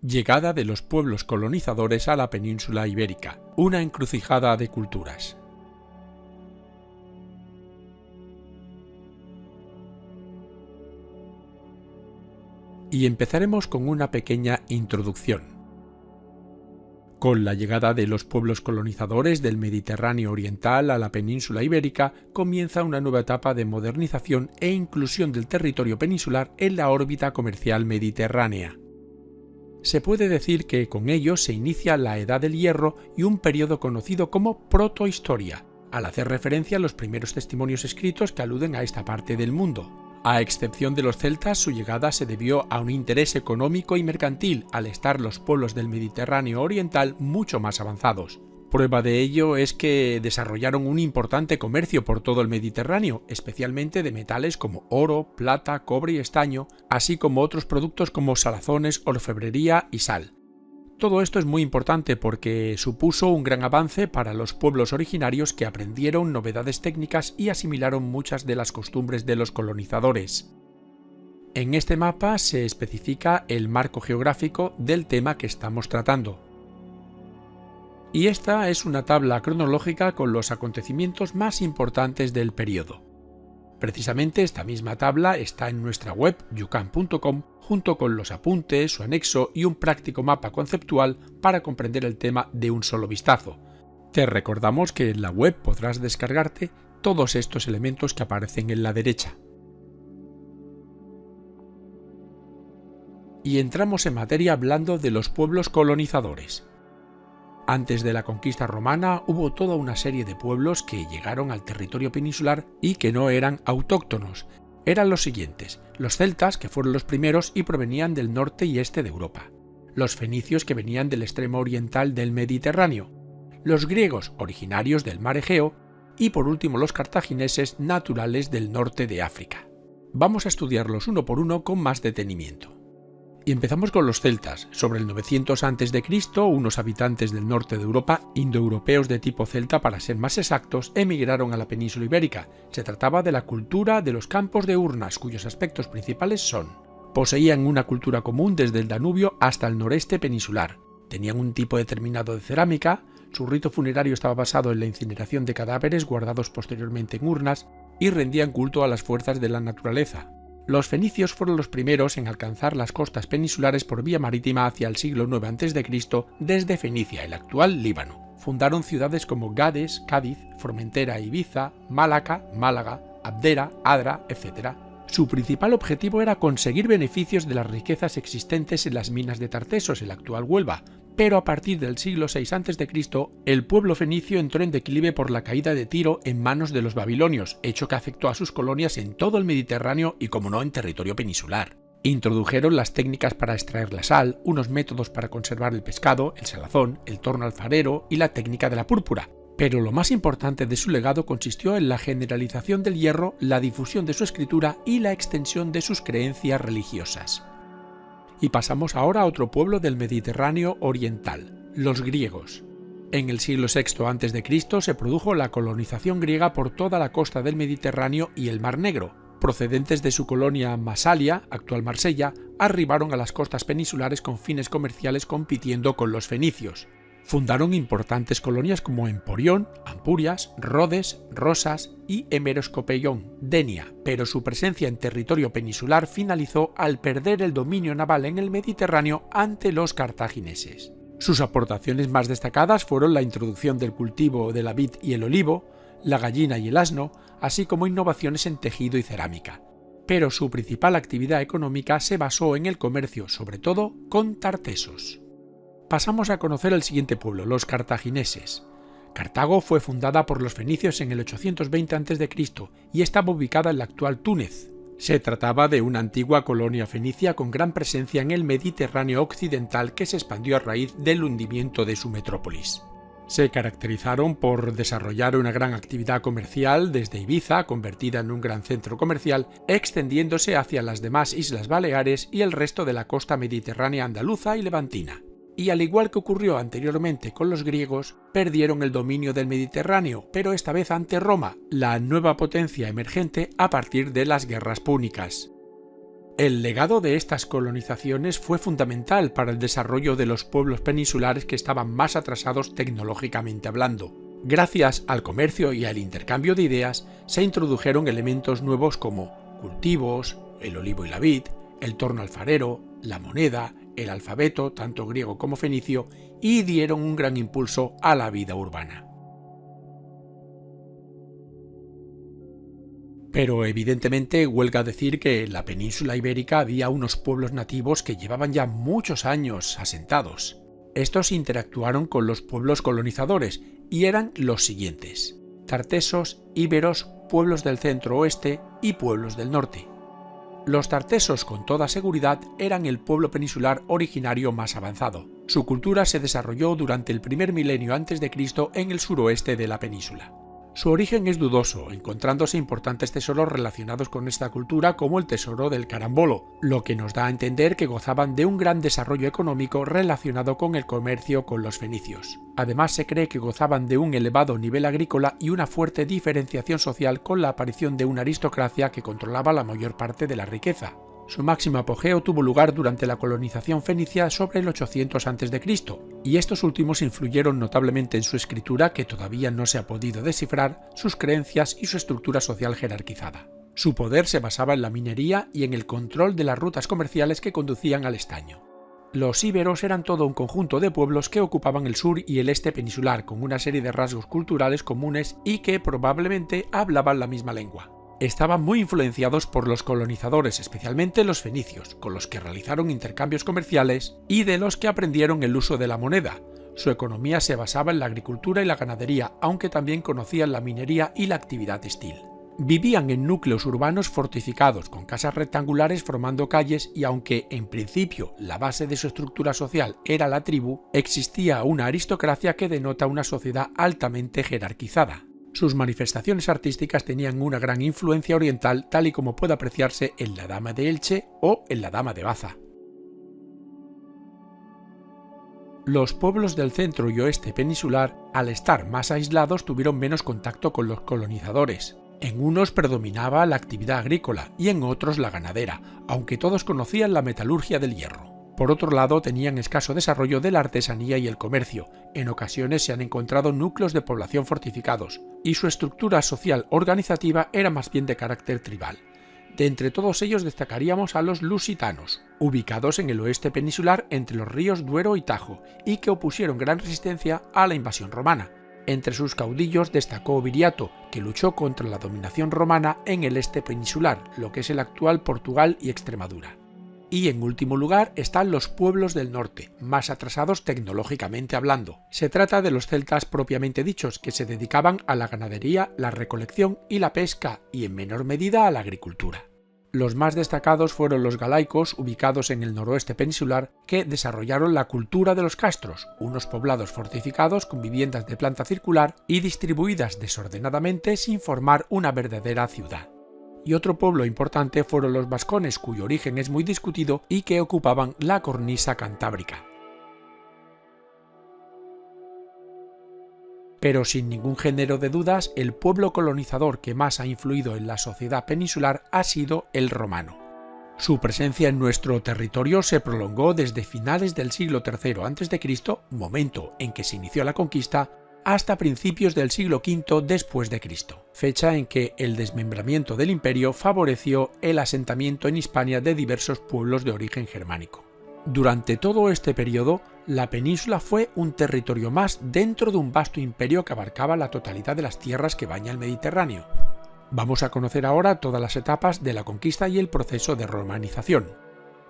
Llegada de los pueblos colonizadores a la península ibérica, una encrucijada de culturas. Y empezaremos con una pequeña introducción. Con la llegada de los pueblos colonizadores del Mediterráneo oriental a la península ibérica, comienza una nueva etapa de modernización e inclusión del territorio peninsular en la órbita comercial mediterránea. Se puede decir que con ello se inicia la Edad del Hierro y un periodo conocido como protohistoria, al hacer referencia a los primeros testimonios escritos que aluden a esta parte del mundo. A excepción de los celtas, su llegada se debió a un interés económico y mercantil, al estar los pueblos del Mediterráneo oriental mucho más avanzados. Prueba de ello es que desarrollaron un importante comercio por todo el Mediterráneo, especialmente de metales como oro, plata, cobre y estaño, así como otros productos como salazones, orfebrería y sal. Todo esto es muy importante porque supuso un gran avance para los pueblos originarios que aprendieron novedades técnicas y asimilaron muchas de las costumbres de los colonizadores. En este mapa se especifica el marco geográfico del tema que estamos tratando. Y esta es una tabla cronológica con los acontecimientos más importantes del periodo. Precisamente esta misma tabla está en nuestra web yucam.com junto con los apuntes, su anexo y un práctico mapa conceptual para comprender el tema de un solo vistazo. Te recordamos que en la web podrás descargarte todos estos elementos que aparecen en la derecha. Y entramos en materia hablando de los pueblos colonizadores. Antes de la conquista romana hubo toda una serie de pueblos que llegaron al territorio peninsular y que no eran autóctonos. Eran los siguientes: los celtas, que fueron los primeros y provenían del norte y este de Europa; los fenicios, que venían del extremo oriental del Mediterráneo; los griegos, originarios del mar Egeo; y por último los cartagineses, naturales del norte de África. Vamos a estudiarlos uno por uno con más detenimiento. Y empezamos con los celtas. Sobre el 900 a.C., unos habitantes del norte de Europa, indoeuropeos de tipo celta para ser más exactos, emigraron a la península ibérica. Se trataba de la cultura de los campos de urnas, cuyos aspectos principales son: poseían una cultura común desde el Danubio hasta el noreste peninsular, tenían un tipo determinado de cerámica, su rito funerario estaba basado en la incineración de cadáveres guardados posteriormente en urnas, y rendían culto a las fuerzas de la naturaleza. Los fenicios fueron los primeros en alcanzar las costas peninsulares por vía marítima hacia el siglo IX a.C. desde Fenicia, el actual Líbano. Fundaron ciudades como Gades, Cádiz, Formentera, Ibiza, Málaca, Málaga, Abdera, Adra, etc. Su principal objetivo era conseguir beneficios de las riquezas existentes en las minas de Tartesos, el actual Huelva, pero a partir del siglo VI a.C., el pueblo fenicio entró en declive por la caída de Tiro en manos de los babilonios, hecho que afectó a sus colonias en todo el Mediterráneo y, como no, en territorio peninsular. Introdujeron las técnicas para extraer la sal, unos métodos para conservar el pescado, el salazón, el torno alfarero y la técnica de la púrpura. Pero lo más importante de su legado consistió en la generalización del hierro, la difusión de su escritura y la extensión de sus creencias religiosas. Y pasamos ahora a otro pueblo del Mediterráneo oriental, los griegos. En el siglo VI a.C. se produjo la colonización griega por toda la costa del Mediterráneo y el Mar Negro. Procedentes de su colonia Masalia, actual Marsella, arribaron a las costas peninsulares con fines comerciales compitiendo con los fenicios. Fundaron importantes colonias como Emporión, Ampurias, Rodes, Rosas y Hemeroscopeión, Denia, pero su presencia en territorio peninsular finalizó al perder el dominio naval en el Mediterráneo ante los cartagineses. Sus aportaciones más destacadas fueron la introducción del cultivo de la vid y el olivo, la gallina y el asno, así como innovaciones en tejido y cerámica. Pero su principal actividad económica se basó en el comercio, sobre todo con Tartesos. Pasamos a conocer el siguiente pueblo, los cartagineses. Cartago fue fundada por los fenicios en el 820 a.C. y estaba ubicada en la actual Túnez. Se trataba de una antigua colonia fenicia con gran presencia en el Mediterráneo occidental que se expandió a raíz del hundimiento de su metrópolis. Se caracterizaron por desarrollar una gran actividad comercial desde Ibiza, convertida en un gran centro comercial, extendiéndose hacia las demás Islas Baleares y el resto de la costa mediterránea andaluza y levantina. Y al igual que ocurrió anteriormente con los griegos, perdieron el dominio del Mediterráneo, pero esta vez ante Roma, la nueva potencia emergente a partir de las guerras púnicas. El legado de estas colonizaciones fue fundamental para el desarrollo de los pueblos peninsulares que estaban más atrasados tecnológicamente hablando. Gracias al comercio y al intercambio de ideas, se introdujeron elementos nuevos como cultivos, el olivo y la vid, el torno alfarero, la moneda, el alfabeto, tanto griego como fenicio, y dieron un gran impulso a la vida urbana. Pero evidentemente huelga decir que en la península ibérica había unos pueblos nativos que llevaban ya muchos años asentados. Estos interactuaron con los pueblos colonizadores y eran los siguientes: tartesos, íberos, pueblos del centro-oeste y pueblos del norte. Los tartesos, con toda seguridad, eran el pueblo peninsular originario más avanzado. Su cultura se desarrolló durante el primer milenio a.C. en el suroeste de la península. Su origen es dudoso, encontrándose importantes tesoros relacionados con esta cultura como el tesoro del Carambolo, lo que nos da a entender que gozaban de un gran desarrollo económico relacionado con el comercio con los fenicios. Además, se cree que gozaban de un elevado nivel agrícola y una fuerte diferenciación social con la aparición de una aristocracia que controlaba la mayor parte de la riqueza. Su máximo apogeo tuvo lugar durante la colonización fenicia sobre el 800 a.C., y estos últimos influyeron notablemente en su escritura, que todavía no se ha podido descifrar, sus creencias y su estructura social jerarquizada. Su poder se basaba en la minería y en el control de las rutas comerciales que conducían al estaño. Los íberos eran todo un conjunto de pueblos que ocupaban el sur y el este peninsular, con una serie de rasgos culturales comunes y que probablemente hablaban la misma lengua. Estaban muy influenciados por los colonizadores, especialmente los fenicios, con los que realizaron intercambios comerciales y de los que aprendieron el uso de la moneda. Su economía se basaba en la agricultura y la ganadería, aunque también conocían la minería y la actividad textil. Vivían en núcleos urbanos fortificados, con casas rectangulares formando calles, y aunque en principio la base de su estructura social era la tribu, existía una aristocracia que denota una sociedad altamente jerarquizada. Sus manifestaciones artísticas tenían una gran influencia oriental, tal y como puede apreciarse en la Dama de Elche o en la Dama de Baza. Los pueblos del centro y oeste peninsular, al estar más aislados, tuvieron menos contacto con los colonizadores. En unos predominaba la actividad agrícola y en otros la ganadera, aunque todos conocían la metalurgia del hierro. Por otro lado, tenían escaso desarrollo de la artesanía y el comercio. En ocasiones se han encontrado núcleos de población fortificados, y su estructura social organizativa era más bien de carácter tribal. De entre todos ellos destacaríamos a los lusitanos, ubicados en el oeste peninsular entre los ríos Duero y Tajo, y que opusieron gran resistencia a la invasión romana. Entre sus caudillos destacó Viriato, que luchó contra la dominación romana en el este peninsular, lo que es el actual Portugal y Extremadura. Y en último lugar están los pueblos del norte, más atrasados tecnológicamente hablando. Se trata de los celtas propiamente dichos, que se dedicaban a la ganadería, la recolección y la pesca, y en menor medida a la agricultura. Los más destacados fueron los galaicos, ubicados en el noroeste peninsular, que desarrollaron la cultura de los castros, unos poblados fortificados con viviendas de planta circular y distribuidas desordenadamente sin formar una verdadera ciudad. Y otro pueblo importante fueron los vascones, cuyo origen es muy discutido y que ocupaban la cornisa cantábrica. Pero sin ningún género de dudas, el pueblo colonizador que más ha influido en la sociedad peninsular ha sido el romano. Su presencia en nuestro territorio se prolongó desde finales del siglo III a.C., momento en que se inició la conquista, hasta principios del siglo V después de Cristo, fecha en que el desmembramiento del imperio favoreció el asentamiento en Hispania de diversos pueblos de origen germánico. Durante todo este periodo, la península fue un territorio más dentro de un vasto imperio que abarcaba la totalidad de las tierras que baña el Mediterráneo. Vamos a conocer ahora todas las etapas de la conquista y el proceso de romanización.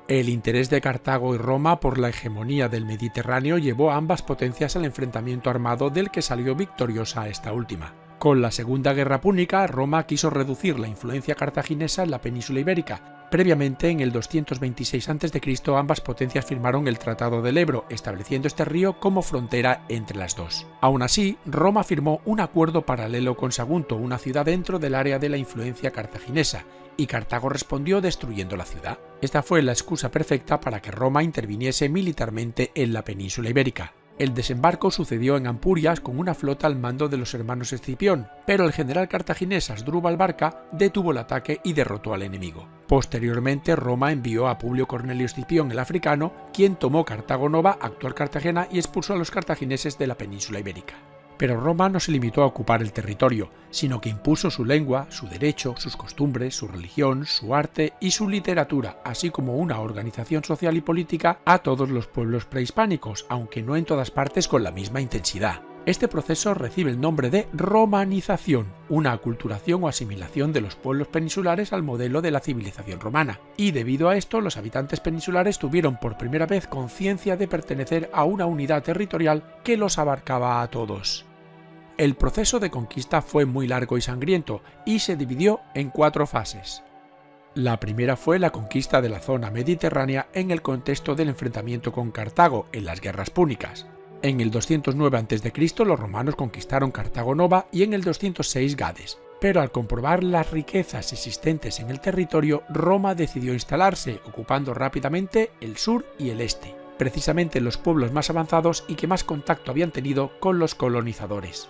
El interés de Cartago y Roma por la hegemonía del Mediterráneo llevó a ambas potencias al enfrentamiento armado del que salió victoriosa esta última. Con la Segunda Guerra Púnica, Roma quiso reducir la influencia cartaginesa en la península ibérica. Previamente, en el 226 a.C., ambas potencias firmaron el Tratado del Ebro, estableciendo este río como frontera entre las dos. Aún así, Roma firmó un acuerdo paralelo con Sagunto, una ciudad dentro del área de la influencia cartaginesa, y Cartago respondió destruyendo la ciudad. Esta fue la excusa perfecta para que Roma interviniese militarmente en la península ibérica. El desembarco sucedió en Ampurias con una flota al mando de los hermanos Escipión, pero el general cartaginés Asdrúbal Barca detuvo el ataque y derrotó al enemigo. Posteriormente, Roma envió a Publio Cornelio Escipión el africano, quien tomó Cartago Nova, actual Cartagena, y expulsó a los cartagineses de la península ibérica. Pero Roma no se limitó a ocupar el territorio, sino que impuso su lengua, su derecho, sus costumbres, su religión, su arte y su literatura, así como una organización social y política a todos los pueblos prehispánicos, aunque no en todas partes con la misma intensidad. Este proceso recibe el nombre de romanización, una aculturación o asimilación de los pueblos peninsulares al modelo de la civilización romana, y debido a esto los habitantes peninsulares tuvieron por primera vez conciencia de pertenecer a una unidad territorial que los abarcaba a todos. El proceso de conquista fue muy largo y sangriento y se dividió en 4 fases. La primera fue la conquista de la zona mediterránea en el contexto del enfrentamiento con Cartago en las guerras púnicas. En el 209 a.C. los romanos conquistaron Cartago Nova y en el 206 Gades, pero al comprobar las riquezas existentes en el territorio, Roma decidió instalarse, ocupando rápidamente el sur y el este, precisamente los pueblos más avanzados y que más contacto habían tenido con los colonizadores.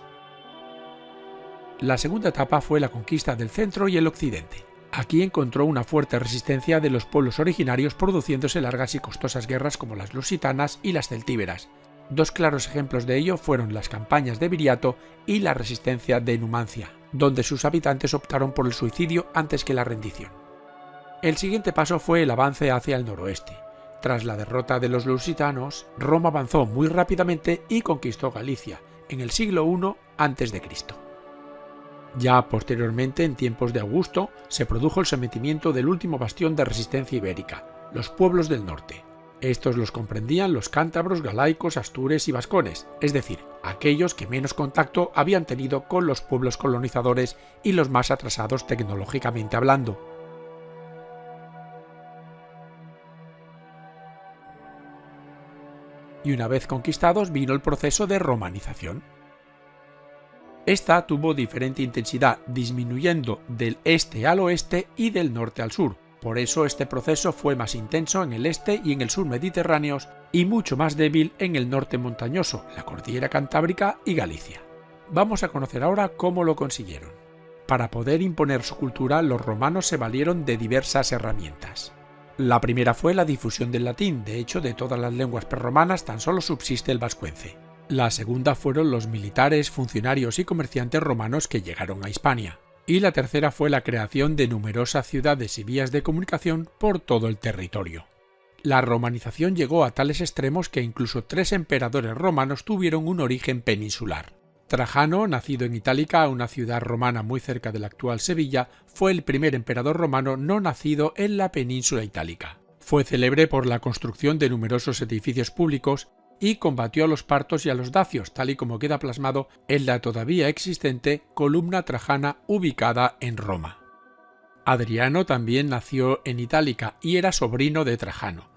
La segunda etapa fue la conquista del centro y el occidente. Aquí encontró una fuerte resistencia de los pueblos originarios, produciéndose largas y costosas guerras como las lusitanas y las celtíberas. 2 claros ejemplos de ello fueron las campañas de Viriato y la resistencia de Numancia, donde sus habitantes optaron por el suicidio antes que la rendición. El siguiente paso fue el avance hacia el noroeste. Tras la derrota de los lusitanos, Roma avanzó muy rápidamente y conquistó Galicia en el siglo I a.C. Ya posteriormente, en tiempos de Augusto, se produjo el sometimiento del último bastión de resistencia ibérica, los pueblos del norte. Estos los comprendían los cántabros, galaicos, astures y vascones, es decir, aquellos que menos contacto habían tenido con los pueblos colonizadores y los más atrasados tecnológicamente hablando. Y una vez conquistados vino el proceso de romanización. Esta tuvo diferente intensidad, disminuyendo del este al oeste y del norte al sur. Por eso este proceso fue más intenso en el este y en el sur mediterráneos y mucho más débil en el norte montañoso, la cordillera cantábrica y Galicia. Vamos a conocer ahora cómo lo consiguieron. Para poder imponer su cultura, los romanos se valieron de diversas herramientas. La primera fue la difusión del latín, de hecho de todas las lenguas prerromanas tan solo subsiste el vascuence. La segunda fueron los militares, funcionarios y comerciantes romanos que llegaron a Hispania. Y la tercera fue la creación de numerosas ciudades y vías de comunicación por todo el territorio. La romanización llegó a tales extremos que incluso 3 emperadores romanos tuvieron un origen peninsular. Trajano, nacido en Itálica, una ciudad romana muy cerca de la actual Sevilla, fue el primer emperador romano no nacido en la península itálica. Fue célebre por la construcción de numerosos edificios públicos y combatió a los partos y a los dacios, tal y como queda plasmado en la todavía existente columna trajana ubicada en Roma. Adriano también nació en Itálica y era sobrino de Trajano.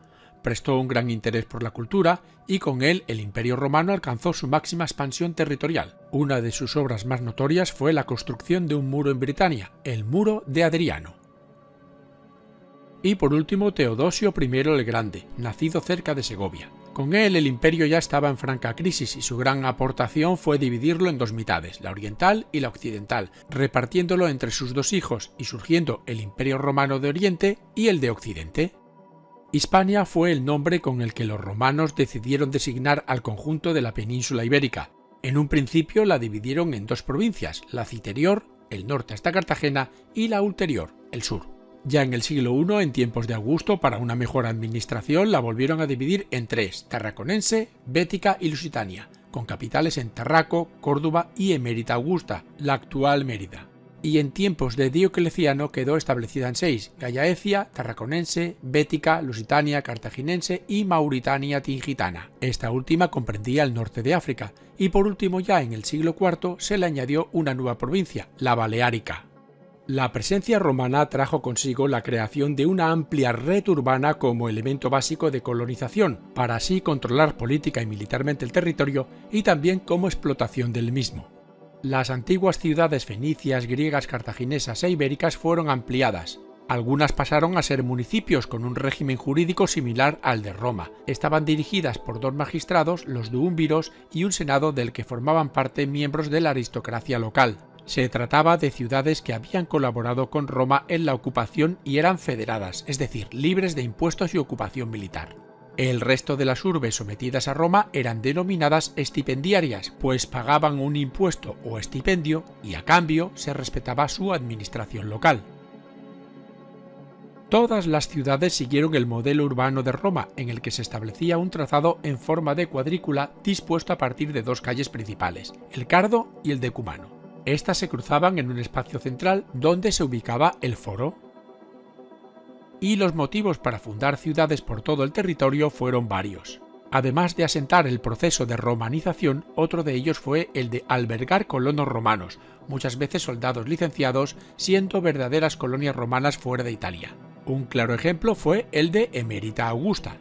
Prestó un gran interés por la cultura y con él el Imperio Romano alcanzó su máxima expansión territorial. Una de sus obras más notorias fue la construcción de un muro en Britania, el Muro de Adriano. Y por último Teodosio I el Grande, nacido cerca de Segovia. Con él el imperio ya estaba en franca crisis y su gran aportación fue dividirlo en 2 mitades, la oriental y la occidental, repartiéndolo entre sus 2 hijos y surgiendo el Imperio Romano de Oriente y el de Occidente. Hispania fue el nombre con el que los romanos decidieron designar al conjunto de la península ibérica. En un principio la dividieron en 2 provincias, la citerior, el norte hasta Cartagena, y la ulterior, el sur. Ya en el siglo I, en tiempos de Augusto, para una mejor administración, la volvieron a dividir en 3, Tarraconense, Bética y Lusitania, con capitales en Tarraco, Córdoba y Emérita Augusta, la actual Mérida. Y en tiempos de Diocleciano quedó establecida en 6, Gallaecia, Tarraconense, Bética, Lusitania, Cartaginense y Mauritania Tingitana. Esta última comprendía el norte de África, y por último ya en el siglo IV se le añadió una nueva provincia, la Baleárica. La presencia romana trajo consigo la creación de una amplia red urbana como elemento básico de colonización, para así controlar política y militarmente el territorio y también como explotación del mismo. Las antiguas ciudades fenicias, griegas, cartaginesas e ibéricas fueron ampliadas. Algunas pasaron a ser municipios con un régimen jurídico similar al de Roma. Estaban dirigidas por 2 magistrados, los duúmviros, y un senado del que formaban parte miembros de la aristocracia local. Se trataba de ciudades que habían colaborado con Roma en la ocupación y eran federadas, es decir, libres de impuestos y ocupación militar. El resto de las urbes sometidas a Roma eran denominadas estipendiarias, pues pagaban un impuesto o estipendio y a cambio se respetaba su administración local. Todas las ciudades siguieron el modelo urbano de Roma, en el que se establecía un trazado en forma de cuadrícula dispuesto a partir de 2 calles principales, el Cardo y el Decumano. Estas se cruzaban en un espacio central donde se ubicaba el foro. Y los motivos para fundar ciudades por todo el territorio fueron varios. Además de asentar el proceso de romanización, otro de ellos fue el de albergar colonos romanos, muchas veces soldados licenciados, siendo verdaderas colonias romanas fuera de Italia. Un claro ejemplo fue el de Emerita Augusta.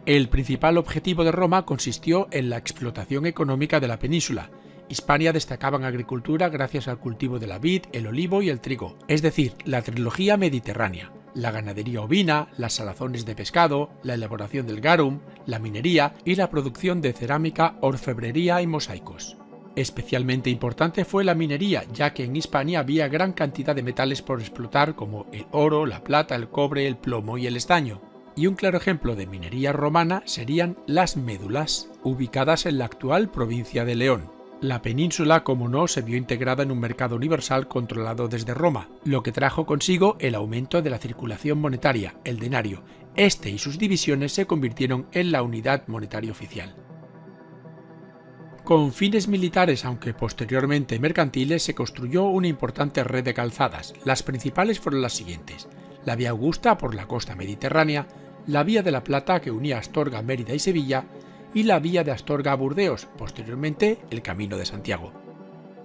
El principal objetivo de Roma consistió en la explotación económica de la península. Hispania destacaba en agricultura gracias al cultivo de la vid, el olivo y el trigo, es decir, la trilogía mediterránea. La ganadería ovina, las salazones de pescado, la elaboración del garum, la minería y la producción de cerámica, orfebrería y mosaicos. Especialmente importante fue la minería, ya que en Hispania había gran cantidad de metales por explotar como el oro, la plata, el cobre, el plomo y el estaño. Y un claro ejemplo de minería romana serían las médulas, ubicadas en la actual provincia de León. La península, como no, se vio integrada en un mercado universal controlado desde Roma, lo que trajo consigo el aumento de la circulación monetaria, el denario. Este y sus divisiones se convirtieron en la unidad monetaria oficial. Con fines militares, aunque posteriormente mercantiles, se construyó una importante red de calzadas. Las principales fueron las siguientes: la Vía Augusta por la costa mediterránea, la Vía de la Plata que unía Astorga, Mérida y Sevilla, y la Vía de Astorga a Burdeos, posteriormente el Camino de Santiago.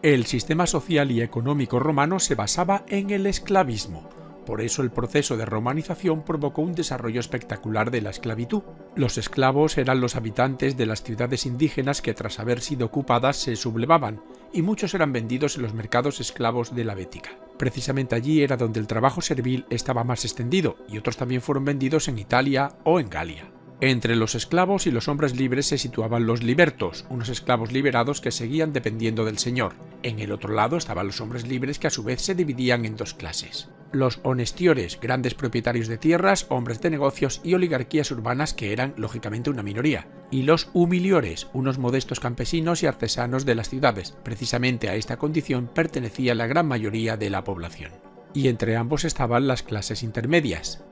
El sistema social y económico romano se basaba en el esclavismo. Por eso el proceso de romanización provocó un desarrollo espectacular de la esclavitud. Los esclavos eran los habitantes de las ciudades indígenas que tras haber sido ocupadas se sublevaban, y muchos eran vendidos en los mercados esclavos de la Bética. Precisamente allí era donde el trabajo servil estaba más extendido, y otros también fueron vendidos en Italia o en Galia. Entre los esclavos y los hombres libres se situaban los libertos, unos esclavos liberados que seguían dependiendo del señor. En el otro lado estaban los hombres libres que a su vez se dividían en 2 clases. Los honestiores, grandes propietarios de tierras, hombres de negocios y oligarquías urbanas que eran, lógicamente, una minoría. Y los humiliores, unos modestos campesinos y artesanos de las ciudades. Precisamente a esta condición pertenecía la gran mayoría de la población. Y entre ambos estaban las clases intermedias.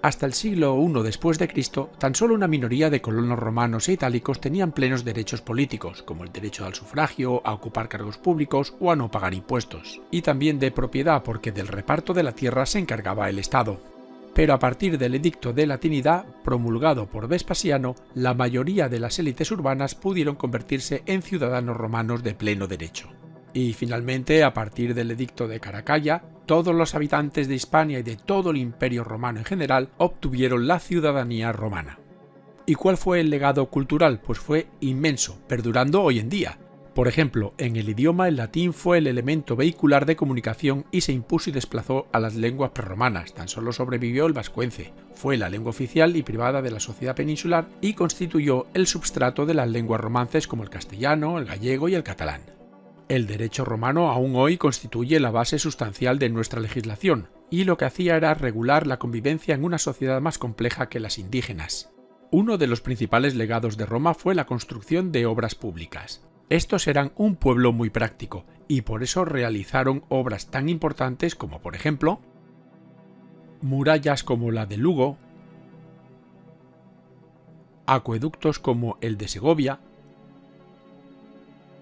Hasta el siglo I después de Cristo, tan solo una minoría de colonos romanos e itálicos tenían plenos derechos políticos, como el derecho al sufragio, a ocupar cargos públicos o a no pagar impuestos, y también de propiedad porque del reparto de la tierra se encargaba el Estado. Pero a partir del Edicto de Latinidad, promulgado por Vespasiano, la mayoría de las élites urbanas pudieron convertirse en ciudadanos romanos de pleno derecho. Y finalmente, a partir del Edicto de Caracalla, todos los habitantes de Hispania y de todo el Imperio Romano en general obtuvieron la ciudadanía romana. ¿Y cuál fue el legado cultural? Pues fue inmenso, perdurando hoy en día. Por ejemplo, en el idioma el latín fue el elemento vehicular de comunicación y se impuso y desplazó a las lenguas prerromanas. Tan solo sobrevivió el vascuence. Fue la lengua oficial y privada de la sociedad peninsular y constituyó el substrato de las lenguas romances como el castellano, el gallego y el catalán. El derecho romano aún hoy constituye la base sustancial de nuestra legislación, y lo que hacía era regular la convivencia en una sociedad más compleja que las indígenas. Uno de los principales legados de Roma fue la construcción de obras públicas. Estos eran un pueblo muy práctico, y por eso realizaron obras tan importantes como, por ejemplo, murallas como la de Lugo, acueductos como el de Segovia,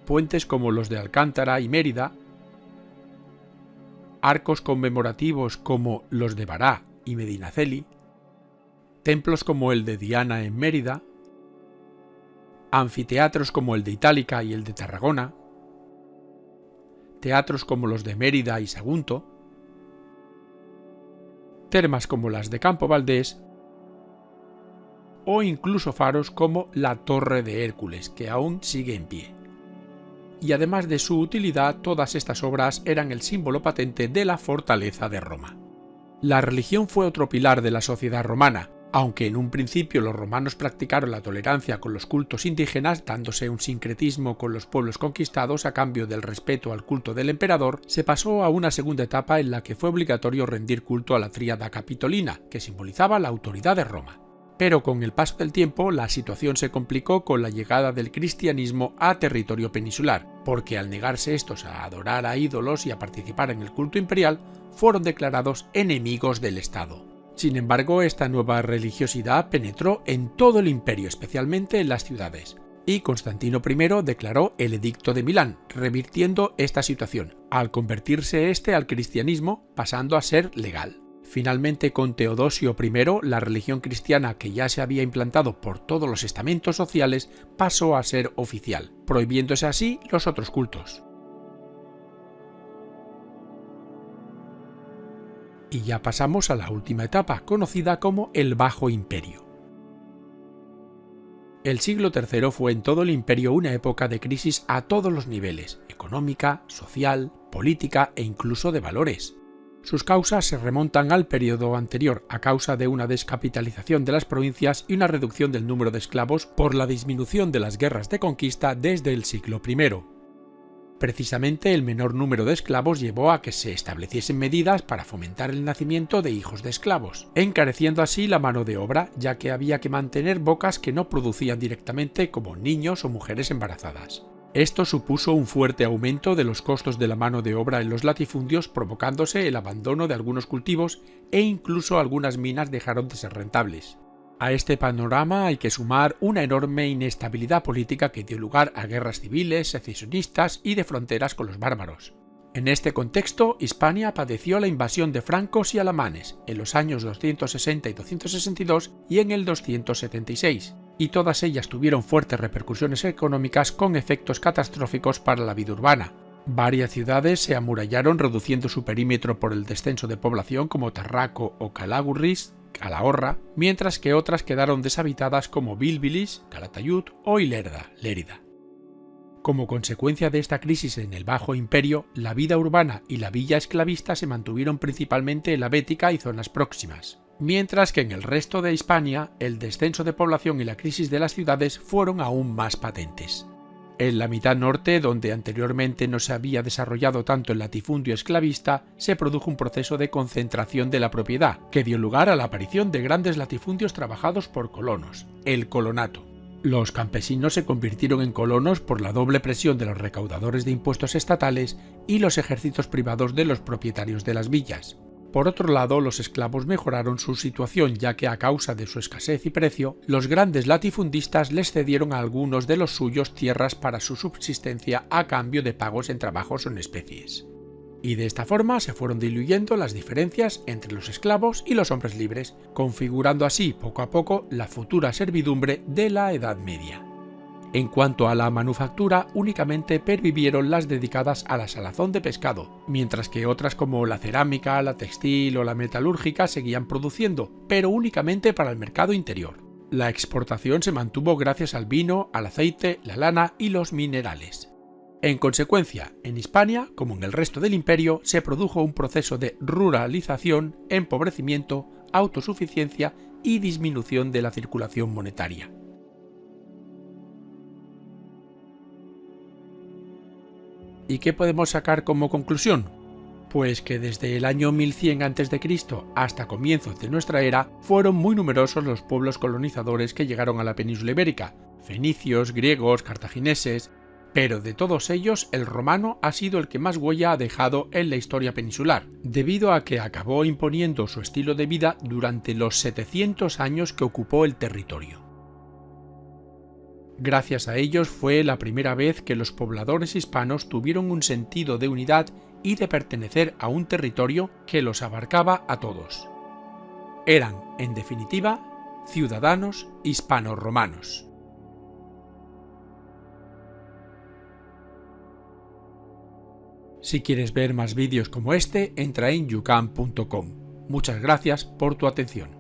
puentes como los de Alcántara y Mérida, arcos conmemorativos como los de Bará y Medinaceli, templos como el de Diana en Mérida, anfiteatros como el de Itálica y el de Tarragona, teatros como los de Mérida y Sagunto, termas como las de Campo Valdés, o incluso faros como la Torre de Hércules, que aún sigue en pie. Y además de su utilidad, todas estas obras eran el símbolo patente de la fortaleza de Roma. La religión fue otro pilar de la sociedad romana. Aunque en un principio los romanos practicaron la tolerancia con los cultos indígenas, dándose un sincretismo con los pueblos conquistados a cambio del respeto al culto del emperador, se pasó a una segunda etapa en la que fue obligatorio rendir culto a la tríada capitolina, que simbolizaba la autoridad de Roma. Pero con el paso del tiempo la situación se complicó con la llegada del cristianismo a territorio peninsular, porque al negarse estos a adorar a ídolos y a participar en el culto imperial, fueron declarados enemigos del Estado. Sin embargo, esta nueva religiosidad penetró en todo el imperio, especialmente en las ciudades, y Constantino I declaró el Edicto de Milán, revirtiendo esta situación, al convertirse este al cristianismo, pasando a ser legal. Finalmente, con Teodosio I, la religión cristiana que ya se había implantado por todos los estamentos sociales pasó a ser oficial, prohibiéndose así los otros cultos. Y ya pasamos a la última etapa, conocida como el Bajo Imperio. El siglo III fue en todo el imperio una época de crisis a todos los niveles, económica, social, política e incluso de valores. Sus causas se remontan al periodo anterior a causa de una descapitalización de las provincias y una reducción del número de esclavos por la disminución de las guerras de conquista desde el siglo I. Precisamente el menor número de esclavos llevó a que se estableciesen medidas para fomentar el nacimiento de hijos de esclavos, encareciendo así la mano de obra, ya que había que mantener bocas que no producían directamente como niños o mujeres embarazadas. Esto supuso un fuerte aumento de los costos de la mano de obra en los latifundios, provocándose el abandono de algunos cultivos e incluso algunas minas dejaron de ser rentables. A este panorama hay que sumar una enorme inestabilidad política que dio lugar a guerras civiles, secesionistas y de fronteras con los bárbaros. En este contexto, Hispania padeció la invasión de francos y alamanes en los años 260 y 262 y en el 276, y todas ellas tuvieron fuertes repercusiones económicas con efectos catastróficos para la vida urbana. Varias ciudades se amurallaron reduciendo su perímetro por el descenso de población como Tarraco o Calagurris, Calahorra, mientras que otras quedaron deshabitadas como Bilbilis, Calatayud o Ilerda, Lérida. Como consecuencia de esta crisis en el Bajo Imperio, la vida urbana y la villa esclavista se mantuvieron principalmente en la Bética y zonas próximas, mientras que en el resto de Hispania el descenso de población y la crisis de las ciudades fueron aún más patentes. En la mitad norte, donde anteriormente no se había desarrollado tanto el latifundio esclavista, se produjo un proceso de concentración de la propiedad, que dio lugar a la aparición de grandes latifundios trabajados por colonos, el colonato. Los campesinos se convirtieron en colonos por la doble presión de los recaudadores de impuestos estatales y los ejércitos privados de los propietarios de las villas. Por otro lado, los esclavos mejoraron su situación, ya que a causa de su escasez y precio, los grandes latifundistas les cedieron a algunos de los suyos tierras para su subsistencia a cambio de pagos en trabajos o en especies. Y de esta forma se fueron diluyendo las diferencias entre los esclavos y los hombres libres, configurando así poco a poco la futura servidumbre de la Edad Media. En cuanto a la manufactura, únicamente pervivieron las dedicadas a la salazón de pescado, mientras que otras como la cerámica, la textil o la metalúrgica seguían produciendo, pero únicamente para el mercado interior. La exportación se mantuvo gracias al vino, al aceite, la lana y los minerales. En consecuencia, en Hispania, como en el resto del imperio, se produjo un proceso de ruralización, empobrecimiento, autosuficiencia y disminución de la circulación monetaria. ¿Y qué podemos sacar como conclusión? Pues que desde el año 1100 a.C. hasta comienzos de nuestra era fueron muy numerosos los pueblos colonizadores que llegaron a la península ibérica, fenicios, griegos, cartagineses, pero de todos ellos el romano ha sido el que más huella ha dejado en la historia peninsular, debido a que acabó imponiendo su estilo de vida durante los 700 años que ocupó el territorio. Gracias a ellos fue la primera vez que los pobladores hispanos tuvieron un sentido de unidad y de pertenecer a un territorio que los abarcaba a todos. Eran, en definitiva, ciudadanos hispano-romanos. Si quieres ver más vídeos como este, entra en youcan.com. Muchas gracias por tu atención.